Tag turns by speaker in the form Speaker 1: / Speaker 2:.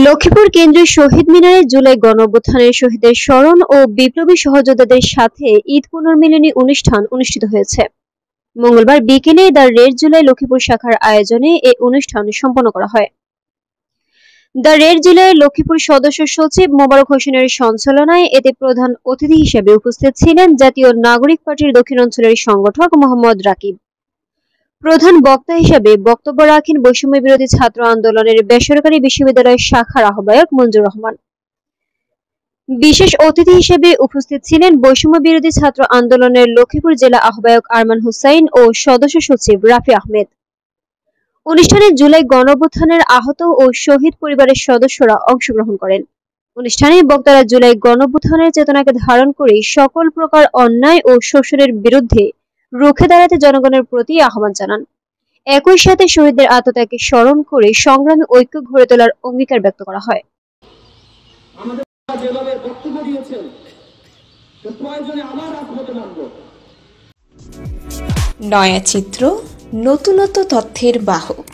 Speaker 1: লক্ষ্মীপুর কেন্দ্রীয় শহীদ মিনারে জুলাই গণঅভ্যুত্থানের শহীদদের স্মরণ ও বিপ্লবী সহযোদ্ধাদের সাথে ঈদ পুনর্মিলনী অনুষ্ঠান অনুষ্ঠিত হয়েছে। মঙ্গলবার বিকেলে দ্য রেড জুলাই লক্ষ্মীপুর শাখার আয়োজনে এই অনুষ্ঠান সম্পন্ন করা হয়। দ্য রেড জুলাই লক্ষ্মীপুর সদস্য সচিব মোবারক হোসেনের সঞ্চালনায় এতে প্রধান অতিথি হিসেবে উপস্থিত ছিলেন জাতীয় নাগরিক পার্টির দক্ষিণাঞ্চলের সংগঠক মোহাম্মদ রাকিব। প্রধান বক্তা হিসেবে বক্তব্য রাখেন বৈষম্য বিরোধী ছাত্র আন্দোলনের বেসরকারি বিশ্ববিদ্যালয় শাখার আহ্বায়ক মঞ্জুর রহমান। বিশেষ অতিথি হিসেবে উপস্থিত ছিলেন বৈষম্য বিরোধী ছাত্র আন্দোলনের লক্ষ্মীপুর জেলা আহ্বায়ক আরমান হুসাইন ও সদস্য সচিব রাফি আহমেদ। অনুষ্ঠানে জুলাই গণঅভ্যুত্থানের আহত ও শহীদ পরিবারের সদস্যরা অংশগ্রহণ করেন। অনুষ্ঠানে বক্তারা জুলাই গণঅভ্যুত্থানের চেতনাকে ধারণ করে সকল প্রকার অন্যায় ও শোষণের বিরুদ্ধে রুখে দাঁড়াতে জনগণের প্রতি আহ্বান জানান। একই সাথে শহীদদের আত্মত্যাগকে স্মরণ করে সংগ্রামী ঐক্য গড়ে তোলার অঙ্গীকার ব্যক্ত করা হয়।
Speaker 2: নয়া চিত্র, নতুনত্ব তথ্যের বাহক।